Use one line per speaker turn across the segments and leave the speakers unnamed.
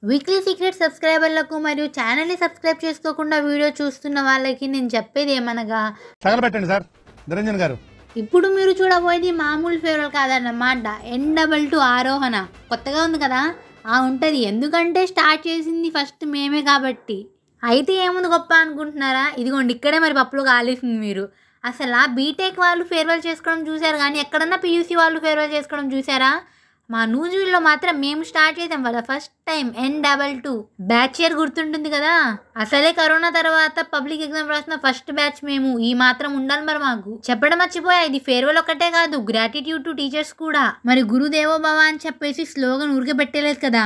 Weekly secret సబ్స్క్రైబర్లకు మరియు ఛానల్ని subscribe చేసుకోకుండా వీడియో చూస్తున్న వాళ్ళకి నేను చెప్పేది ఏమనగా
తగలబెట్టండి సార్ నిరంజన్ గారు.
ఇప్పుడు మీరు చూడబోయేది మామూలు ఫేవరల్ కాదన్నమాట. N22 ఆరోహణ కొత్తగా ఉంది కదా, ఉంటుంది. ఎందుకంటే స్టార్ట్ చేసింది ఫస్ట్ మేమే కాబట్టి. అయితే ఏముంది గొప్ప అనుకుంటున్నారా? ఇదిగోండి ఇక్కడే మరి పప్పులు కాలేసింది. మీరు అసలు బీటెక్ వాళ్ళు ఫేర్వెల్ చేసుకోవడం చూసారు, కానీ ఎక్కడన్నా పీయూసీ వాళ్ళు ఫేర్వెల్ చేసుకోవడం చూసారా? మా నూజివీడ్లో మాత్రం మేము స్టార్ట్ చేసాం వాళ్ళ first time N22 batch year గుర్తుంటుంది కదా. అసలే కరోనా తర్వాత పబ్లిక్ ఎగ్జామ్ రాసిన ఫస్ట్ బ్యాచ్ మేము. ఈ మాత్రం ఉండాలి మరి మాకు. చెప్పడం మర్చిపోయా, ఇది ఫేర్వెల్ ఒక్కటే కాదు, గ్రాటిట్యూడ్ టు టీచర్స్ కూడా. మరి గురుదేవో భవ అని చెప్పేసి స్లోగన్ ఊరికే పెట్టలేదు కదా.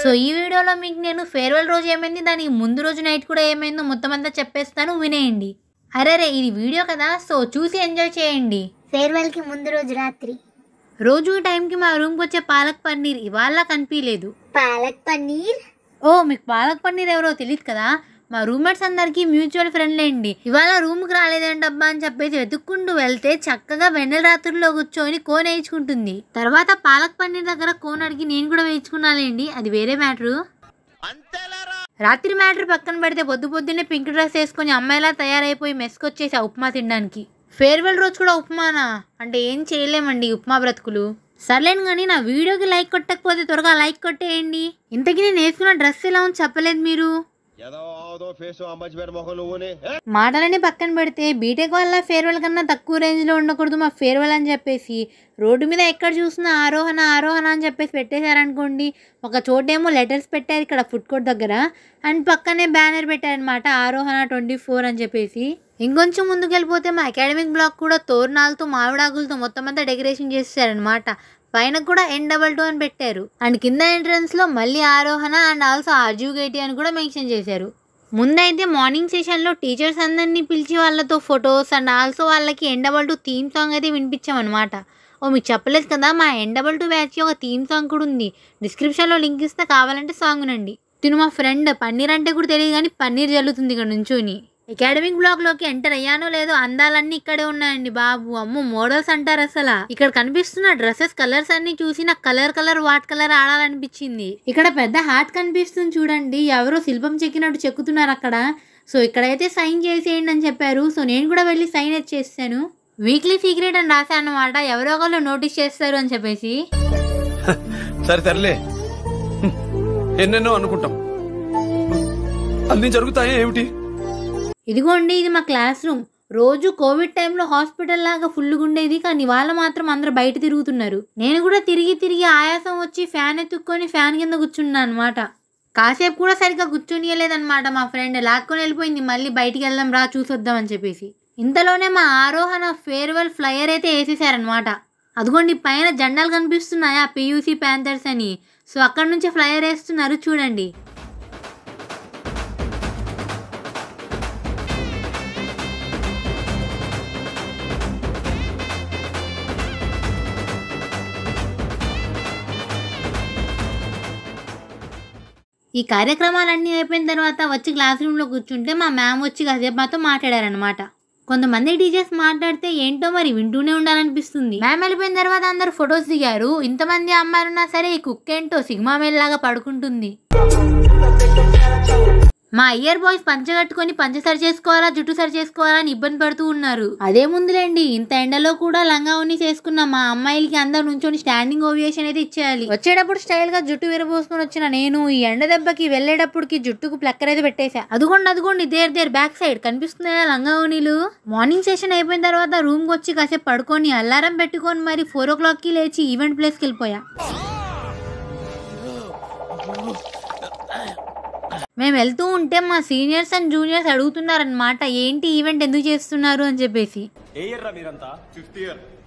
సో ఈ వీడియోలో మీకు నేను ఫేర్వెల్ రోజు ఏమైంది, దానికి ముందు రోజు నైట్ కూడా ఏమైందో మొత్తం అంతా చెప్పేస్తాను, వినేయండి. అరే ఇది వీడియో కదా, సో చూసి ఎంజాయ్ చేయండి.
ఫేర్వెల్ కి ముందు రోజు రాత్రి
రోజు ఈ టైంకి మా రూమ్కి వచ్చే పాలక్ పన్నీర్ ఇవాళ కనిపించలేదు.
పాలక్ పన్నీర్?
ఓ మీకు పాలక్ పన్నీర్ ఎవరో తెలియదు కదా. మా రూమ్మేట్స్ అందరికీ మ్యూచువల్ ఫ్రెండ్లే అండి. ఇవాళ రూమ్కి రాలేదంటబ్బా అని చెప్పేసి వెతుక్కుంటూ వెళ్తే చక్కగా వెన్నెల రాత్రుల్లో కూర్చొని కోన్ వేయించుకుంటుంది. తర్వాత పాలక్ పన్నీర్ దగ్గర కోన్ అడిగి నేను కూడా వేయించుకున్నాలేండి, అది వేరే మ్యాటరు. రాత్రి మ్యాటర్ పక్కన పెడితే పొద్దున్నే పింక్ డ్రెస్ వేసుకొని అమ్మాయిలా తయారైపోయి మెస్కొచ్చేసా ఉప్మా తినడానికి. ఫేర్వెల్ రోజు కూడా ఉప్మానా అంటే ఏం చేయలేమండి ఉప్మా బ్రతుకులు. సర్లేను కానీ నా వీడియోకి లైక్ కొట్టకపోతే త్వరగా లైక్ కొట్టేయండి. ఇంతకీ నేను వేసుకున్న డ్రెస్ ఎలా ఉంది చెప్పలేదు మీరు. మాటలని పక్కన పెడితే బీటెక్ వల్ల ఫేర్వెల్ కన్నా తక్కువ రేంజ్లో ఉండకూడదు మా ఫేర్వెల్ అని చెప్పేసి రోడ్డు మీద ఎక్కడ చూసినా ఆరోహణ అని చెప్పేసి పెట్టేశారనుకోండి. ఒక చోటేమో లెటర్స్ పెట్టారు ఇక్కడ ఫుడ్ కోర్ట్ దగ్గర, అండ్ పక్కనే బ్యానర్ పెట్టారనమాట ఆరోహణ 24 అని చెప్పేసి. ఇంకొంచెం ముందుకు వెళ్ళిపోతే మా అకాడమిక్ బ్లాక్ కూడా తోరణాలతో మామిడాకులతో మొత్తం అంతా డెకరేషన్ చేసేసారనమాట. పైన కూడా N22 అని పెట్టారు, అండ్ కింద ఎంట్రన్స్ లో మళ్ళీ ఆరోహణ అండ్ ఆల్సో ఆర్జుగేటి అని కూడా మెన్షన్ చేశారు. ముందైతే మార్నింగ్ సెషన్లో టీచర్స్ అందరినీ పిలిచి వాళ్ళతో ఫొటోస్ అండ్ ఆల్సో వాళ్ళకి N22 థీమ్ సాంగ్ అయితే వినిపించామన్నమాట. మీకు చెప్పలేదు కదా, మా N22 బ్యాచ్ ఒక థీమ్ సాంగ్ కూడా ఉంది. డిస్క్రిప్షన్లో లింక్ ఇస్తే కావాలంటే సాంగ్ నండి. తిను మా ఫ్రెండ్ పన్నీర్ అంటే కూడా తెలియదు కానీ పన్నీర్ జల్లుతుంది ఇక్కడ నుంచోని. అకాడమిక్ బ్లాక్లోకి ఎంటర్ అయ్యానో లేదో అందాలన్నీ ఇక్కడే ఉన్నాయండి బాబు. అమ్మో మోడల్స్ అంటారు అసలు. ఇక్కడ కనిపిస్తున్న డ్రెస్సెస్ కలర్స్ అన్ని చూసి నాకు కలర్ వాట్ కలర్ ఆడాలనిపించింది. ఇక్కడ పెద్ద హార్ట్ కనిపిస్తుంది చూడండి, ఎవరో శిల్పం చెక్కినట్టు చెక్కుతున్నారు అక్కడ. సో ఇక్కడైతే సైన్ చేసేయండి అని చెప్పారు. సో నేను కూడా వెళ్ళి సైన్ అయితే చేస్తాను. వీక్లీ సీక్రెట్ అని రాశాను అనమాట, ఎవరో ఒకళ్ళు నోటీస్ చేస్తారు అని చెప్పేసి.
సరే ఎన్నెన్నో అనుకుంటాం, అన్ని జరుగుతాయి ఏమిటి.
ఇదిగోండి ఇది మా క్లాస్ రూమ్. రోజు కోవిడ్ టైంలో హాస్పిటల్ లాగా ఫుల్గా ఉండేది, కానీ వాళ్ళ మాత్రం అందరూ బయట తిరుగుతున్నారు. నేను కూడా తిరిగి ఆయాసం వచ్చి ఫ్యాన్ ఎత్తుక్కొని ఫ్యాన్ కింద కూర్చున్నా అనమాట. కాసేపు కూడా సరిగ్గా కూర్చొనియలేదనమాట. మా ఫ్రెండ్ లాక్కొని వెళ్ళిపోయింది, మళ్ళీ బయటికి వెళ్దాం రా చూసొద్దాం అని చెప్పేసి. ఇంతలోనే మా ఆరోహణ ఫేర్వెల్ ఫ్లయర్ అయితే వేసేసారనమాట. అదిగోండి పైన జెండాలు కనిపిస్తున్నాయా పీయూసీ ప్యాంథర్స్ అని. సో అక్కడ నుంచి ఫ్లయర్ వేస్తున్నారు చూడండి. ఈ కార్యక్రమాలన్నీ అయిపోయిన తర్వాత వచ్చి క్లాస్ రూమ్లో కూర్చుంటే మా మ్యామ్ వచ్చి కాసేపు మాతో మాట్లాడారనమాట. కొంతమంది టీచర్స్ మాట్లాడితే ఏంటో మరి వింటూనే ఉండాలనిపిస్తుంది. మ్యామ్ వెళ్ళిపోయిన తర్వాత అందరు ఫొటోస్ దిగారు. ఇంతమంది అమ్మాయిలు ఉన్నా సరే ఈ కుక్ ఏంటో సిగ్మా మేల్ లాగా పడుకుంటుంది. మా ఇయర్ బాయ్స్ పంచ కట్టుకొని పంచ సరి చేసుకోవాలా జుట్టు సరి చేసుకోవాలా అని ఇబ్బంది పడుతూ ఉన్నారు. అదే ముందులేండి, ఇంత ఎండలో కూడా లంగా ఉన్ని చేసుకున్న మా అమ్మాయిలకి అందరు నుంచొని స్టాండింగ్ ఓవియేషన్ అయితే ఇచ్చేయాలి. వచ్చేటప్పుడు స్టైల్ గా జుట్టు విరబోసుకొని వచ్చిన నేను ఈ ఎండ దెబ్బకి వెళ్ళేటప్పటికి జుట్టుకు ప్లక్కర్ అయితే పెట్టేశా. అదిగోండి దేర్ బ్యాక్ సైడ్ కనిపిస్తున్నాయా లంగా ఉనీలు. మార్నింగ్ సెషన్ అయిపోయిన తర్వాత రూమ్కి వచ్చి కాసేపు పడుకొని అలారం పెట్టుకొని మరి 4 o'clockకి లేచి ఈవెంట్ ప్లేస్కి వెళ్ళిపోయా. మేము వెళ్తూ ఉంటే మా సీనియర్స్ అండ్ జూనియర్స్ అడుగుతున్నారనమాట, ఏంటి ఈవెంట్ ఎందుకు చేస్తున్నారు అని చెప్పేసి.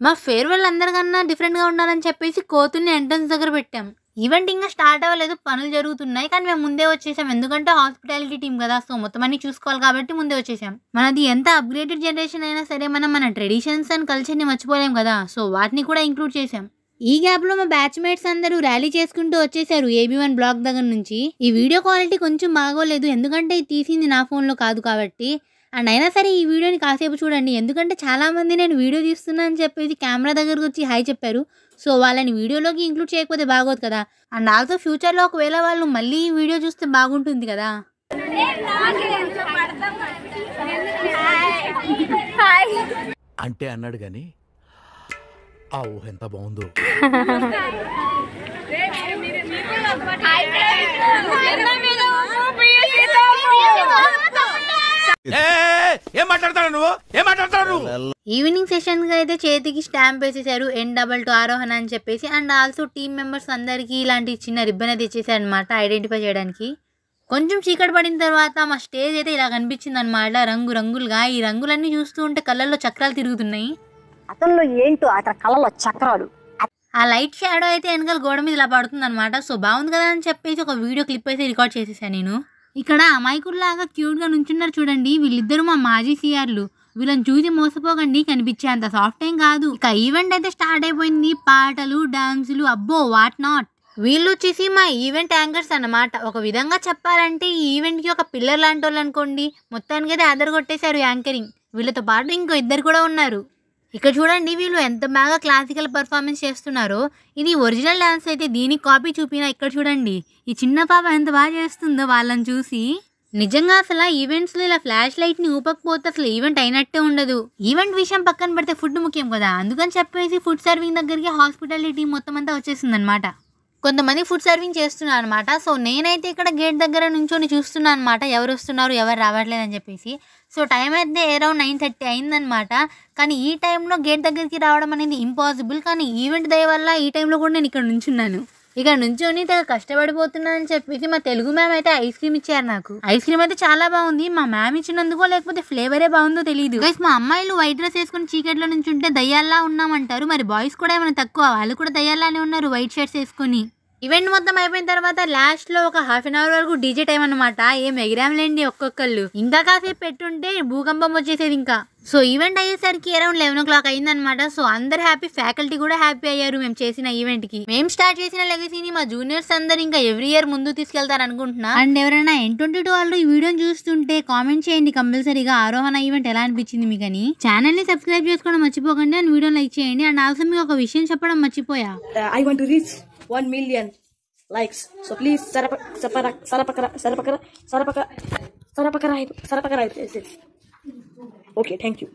మా ఫేర్వెల్ అందరికన్నా డిఫరెంట్గా ఉండాలని చెప్పేసి కోతుల్ని ఎంట్రన్స్ దగ్గర పెట్టాం. ఈవెంట్ ఇంకా స్టార్ట్ అవ్వలేదు, పనులు జరుగుతున్నాయి, కానీ మేము ముందే వచ్చేసాం. ఎందుకంటే హాస్పిటాలిటీ టీం కదా, సో మొత్తం అన్ని చూసుకోవాలి కాబట్టి ముందే వచ్చేసాం. మనది ఎంత అప్గ్రేడెడ్ జనరేషన్ అయినా సరే మనం మన ట్రెడిషన్స్ అండ్ కల్చర్ని మర్చిపోలేం కదా, సో వాటిని కూడా ఇంక్లూడ్ చేసాం. ఈ గ్యాప్లో మా బ్యాచ్మేట్స్ అందరూ ర్యాలీ చేసుకుంటూ వచ్చేసారు AB1 బ్లాక్ దగ్గర నుంచి. ఈ వీడియో క్వాలిటీ కొంచెం బాగోలేదు, ఎందుకంటే ఇది తీసింది నా ఫోన్లో కాదు కాబట్టి. అండ్ అయినా సరే ఈ వీడియోని కాసేపు చూడండి, ఎందుకంటే చాలామంది నేను వీడియో తీస్తున్నా అని చెప్పేసి కెమెరా దగ్గరకు వచ్చి హాయ్ చెప్పారు. సో వాళ్ళని వీడియోలోకి ఇంక్లూడ్ చేయకపోతే బాగోదు కదా. అండ్ ఆల్సో ఫ్యూచర్లో ఒకవేళ వాళ్ళు మళ్ళీ ఈ వీడియో చూస్తే బాగుంటుంది కదా.
అంటే అన్నాడు గాని ఆ ఊహ ఎంత బాగుందో.
ఏం మాట్లాడతాడు నువ్వు? ఏం మాట్లాడతాడు?
ఈవినింగ్ సెషన్ గా అయితే చేతికి స్టాంప్ వేసేసారు N22 ఆరోహణ అని చెప్పేసి. అండ్ ఆల్సో టీమ్ మెంబర్స్ అందరికి ఇలాంటి చిన్న రిబ్బన్ అయితే ఇచ్చేసారు అనమాట ఐడెంటిఫై చేయడానికి. కొంచెం చీకటి పడిన తర్వాత మా స్టేజ్ అయితే ఇలా కనిపించింది అనమాట, రంగు రంగులుగా. ఈ రంగులన్నీ చూస్తూ ఉంటే కళ్ళల్లో చక్రాలు తిరుగుతున్నాయి.
అతనిలో ఏంటో అతని కళ్ళలో చక్రాలు.
ఆ లైట్ షాడో అయితే వెనకాల గోడ మీద ఇలా పడుతుంది అనమాట. సో బాగుంది కదా అని చెప్పేసి ఒక వీడియో క్లిప్ అయితే రికార్డ్ చేసేసాను నేను. ఇక్కడ అమాయకుల్లాగా క్యూట్గా నుంచున్నారు చూడండి, వీళ్ళిద్దరు మా మాజీ సీఆర్లు. వీళ్ళని చూసి మోసపోకండి, కనిపించే అంత సాఫ్ట్ ఏం కాదు. ఇక ఈవెంట్ అయితే స్టార్ట్ అయిపోయింది, పాటలు డాన్సులు, అబ్బో వాట్ నాట్. వీళ్ళు వచ్చేసి మా ఈవెంట్ యాంకర్స్ అన్నమాట. ఒక విధంగా చెప్పాలంటే ఈ ఈవెంట్కి ఒక పిల్లర్ లాంటి వాళ్ళు అనుకోండి. మొత్తానికి అయితే అదరగొట్టేశారు యాంకరింగ్. వీళ్ళతో పాటు ఇంకో ఇద్దరు కూడా ఉన్నారు. ఇక్కడ చూడండి వీళ్ళు ఎంత బాగా క్లాసికల్ పర్ఫార్మెన్స్ చేస్తున్నారో. ఇది ఒరిజినల్ డాన్స్ అయితే దీనికి కాపీ చూపినా. ఇక్కడ చూడండి ఈ చిన్న పాప ఎంత బాగా చేస్తుందో వాళ్ళని చూసి. నిజంగా అసలు ఈవెంట్స్లో ఇలా ఫ్లాష్ లైట్ని ఊపకపోతే అసలు ఈవెంట్ అయినట్టే ఉండదు. ఈవెంట్ విషయం పక్కన పెడితే ఫుడ్ ముఖ్యం కదా, అందుకని చెప్పేసి ఫుడ్ సర్వింగ్ దగ్గరికి హాస్పిటాలిటీ మొత్తం అంతా వచ్చేసింది అనమాట. కొంతమంది ఫుడ్ సర్వింగ్ చేస్తున్నారు అనమాట. సో నేనైతే ఇక్కడ గేట్ దగ్గర నుంచొని చూస్తున్నాను అనమాట, ఎవరు వస్తున్నారు ఎవరు రావట్లేదు అని చెప్పేసి. సో టైం అయితే అరౌండ్ 9:30 అయిందనమాట. కానీ ఈ టైంలో గేట్ దగ్గరికి రావడం అనేది ఇంపాసిబుల్. కానీ ఈవెంట్ దయ వల్ల ఈ టైంలో కూడా నేను ఇక్కడ నుంచున్నాను. ఇక్కడ నుంచొని తెగ కష్టపడిపోతున్నా అని చెప్పేసి మా తెలుగు మ్యామ్ అయితే ఐస్ క్రీమ్ ఇచ్చారు నాకు. ఐస్ క్రీమ్ అయితే చాలా బాగుంది. మా మ్యామ్ ఇచ్చినందుకో లేకపోతే ఫ్లేవరే బాగుందో తెలియదు. గైస్ మా అమ్మాయిలు వైట్ డ్రెస్ వేసుకుని చీకట్లో నుంచి ఉంటే దయ్యాల్లా ఉన్నామంటారు. మరి బాయ్స్ కూడా ఏమైనా తక్కువ? వాళ్ళు కూడా దయ్యాల్లానే ఉన్నారు వైట్ షర్ట్స్ వేసుకొని. ఈవెంట్ మొత్తం అయిపోయిన తర్వాత లాస్ట్ లో ఒక హాఫ్ అన్ అవర్ వరకు డీజే టైం అనమాట. ఏం ఎగిరాంలేండి ఒక్కొక్కళ్ళు. ఇంకా కాసేపు పెట్టుంటే భూకంపం వచ్చేసేది ఇంకా. సో ఈవెంట్ అయ్యేసరికి అరౌండ్ 11 o'clock అయిందనమాట. సో అందరు హ్యాపీ, ఫ్యాకల్టీ కూడా హ్యాపీ అయ్యారు మేము చేసిన ఈవెంట్ కి. మేము స్టార్ట్ చేసిన లెగసీని మా జూనియర్స్ అందరు ఇంకా ఎవ్రీ ఇయర్ ముందు తీసుకెళ్తారు అనుకుంటున్నా. అండ్ ఎవరైనా N22 వాళ్ళు ఈ వీడియోని చూస్తుంటే కామెంట్ చేయండి కంపల్సరీగా ఆరోహణ ఈవెంట్ ఎలా అనిపించింది మీకు అని. ఛానల్ ని సబ్స్క్రైబ్ చేసుకోవడం మర్చిపోకండి అండ్ వీడియో లైక్ చేయండి. అండ్ ఆల్సో మీకు ఒక విషయం చెప్పడం మర్చిపోయా.
I want to reach 1 million likes. So please sarapakara. Okay, thank you.